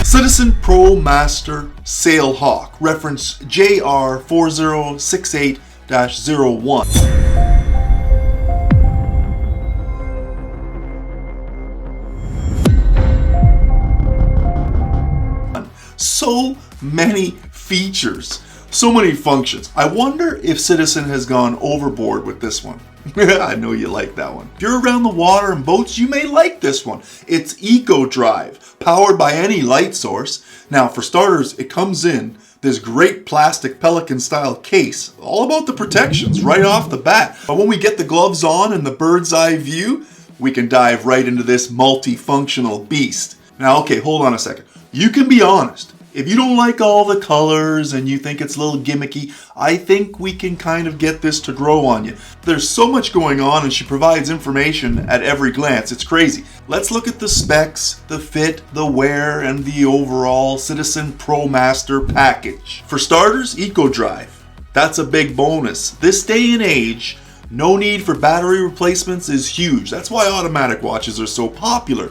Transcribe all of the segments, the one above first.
Citizen ProMaster SAILHAWK, reference JR4068-01. So many features, so many functions. I wonder if Citizen has gone overboard with this one. I know you like that one. If you're around the water and boats, you may like this one. It's Eco Drive, powered by any light source. Now, for starters, it comes in this great plastic Pelican style case, all about the protections right off the bat. But when we get the gloves on and the bird's eye view, we can dive right into this multifunctional beast. Now, okay, hold on a second. You can be honest. If you don't like all the colors and you think it's a little gimmicky, I think we can kind of get this to grow on you. There's so much going on and she provides information at every glance. It's crazy. Let's look at the specs, the fit, the wear, and the overall Citizen ProMaster package. For starters, Eco Drive. That's a big bonus. This day and age, no need for battery replacements is huge. That's why automatic watches are so popular.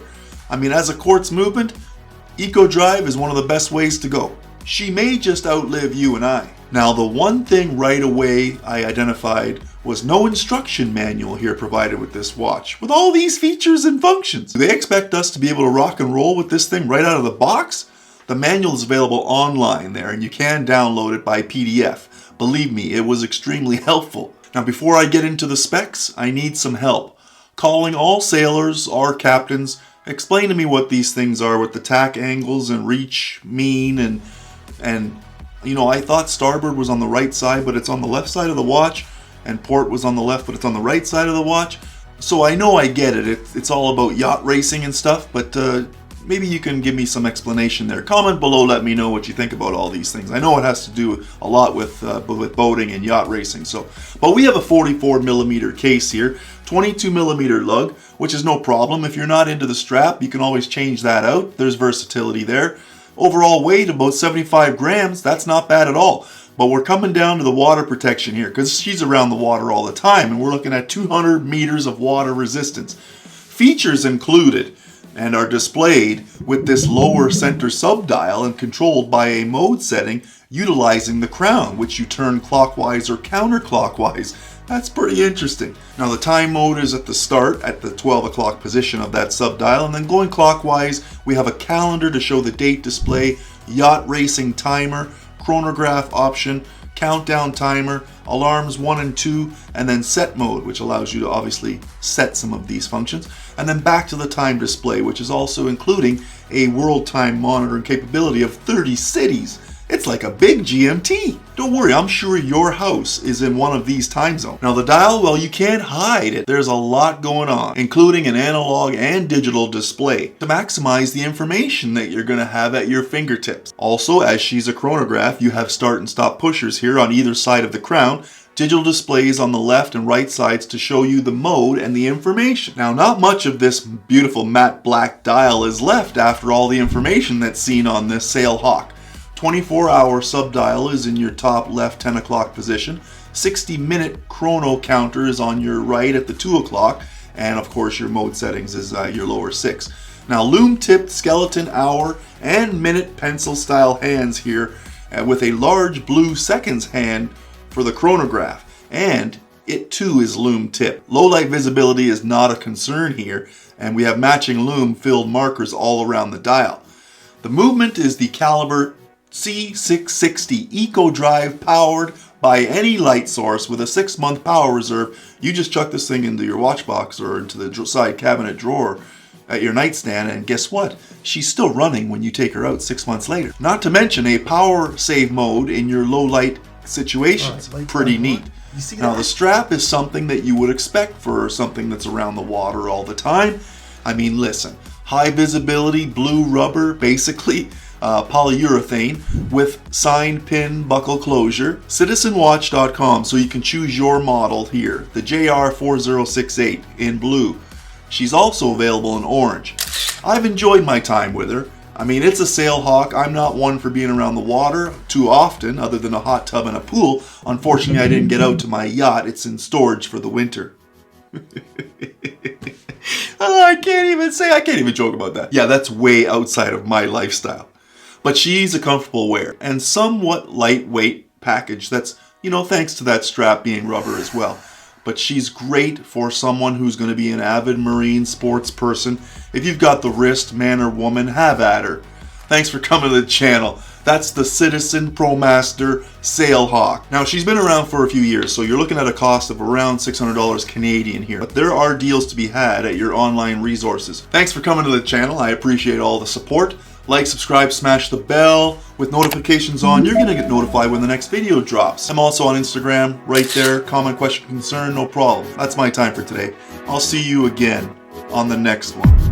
I mean, as a quartz movement, Eco Drive is one of the best ways to go. She may just outlive you and I. Now, the one thing right away I identified was no instruction manual here provided with this watch. With all these features and functions, do they expect us to be able to rock and roll with this thing right out of the box? The manual is available online there and you can download it by PDF. Believe me, it was extremely helpful. Now, before I get into the specs, I need some help. Calling all sailors or captains, explain to me what these things are, what the tack angles and reach mean, and you know, I thought starboard was on the right side, but it's on the left side of the watch, and port was on the left, but it's on the right side of the watch. So I know I get it. It's all about yacht racing and stuff, but maybe you can give me some explanation there. Comment below, let me know what you think about all these things. I know it has to do a lot with boating and yacht racing. But we have a 44mm case here, 22mm lug, which is no problem. If you're not into the strap, you can always change that out. There's versatility there. Overall weight, about 75 grams. That's not bad at all. But we're coming down to the water protection here because she's around the water all the time, and we're looking at 200 meters of water resistance. Features included and are displayed with this lower center subdial and controlled by a mode setting utilizing the crown, which you turn clockwise or counterclockwise. That's pretty interesting. Now, the time mode is at the start at the 12 o'clock position of that subdial, and then going clockwise, we have a calendar to show the date display, yacht racing timer, chronograph option, countdown timer, alarms 1 and 2, and then set mode, which allows you to obviously set some of these functions, and then back to the time display, which is also including a world time monitoring capability of 30 cities. It's like a big GMT. Don't worry, I'm sure your house is in one of these time zones. Now the dial, well, you can't hide it. There's a lot going on, including an analog and digital display to maximize the information that you're gonna have at your fingertips. Also, as she's a chronograph, you have start and stop pushers here on either side of the crown, digital displays on the left and right sides to show you the mode and the information. Now, not much of this beautiful matte black dial is left after all the information that's seen on this SAILHAWK. 24-hour subdial is in your top left 10 o'clock position. 60-minute chrono counter is on your right at the 2 o'clock. And of course your mode settings is your lower 6. Now, loom-tipped skeleton hour and minute pencil style hands here with a large blue seconds hand for the chronograph. And it too is loom-tipped. Low light visibility is not a concern here, and we have matching loom-filled markers all around the dial. The movement is the caliber C660 Eco Drive, powered by any light source with a 6-month power reserve. You just chuck this thing into your watch box or into the side cabinet drawer at your nightstand, and guess what? She's still running when you take her out 6 months later. Not to mention a power save mode in your low light situation. Pretty neat. Now, the strap is something that you would expect for something that's around the water all the time. I mean, listen, high visibility blue rubber, basically polyurethane with sign pin buckle closure. Citizenwatch.com, so you can choose your model here, the JR4068 in blue. She's also available in orange. I've enjoyed my time with her. I mean, it's a SAILHAWK. I'm not one for being around the water too often, other than a hot tub and a pool. Unfortunately, I didn't get out to my yacht. It's in storage for the winter. Oh, I can't even joke about that. Yeah, that's way outside of my lifestyle. But she's a comfortable wear and somewhat lightweight package that's, you know, thanks to that strap being rubber as well. But she's great for someone who's going to be an avid marine sports person. If you've got the wrist, man or woman, have at her. Thanks for coming to the channel. That's the Citizen ProMaster Sailhawk. Now, she's been around for a few years, so you're looking at a cost of around $600 Canadian here. But there are deals to be had at your online resources. Thanks for coming to the channel. I appreciate all the support. Like, subscribe, smash the bell with notifications on. You're gonna get notified when the next video drops. I'm also on Instagram, right there. Comment, question, concern, no problem. That's my time for today. I'll see you again on the next one.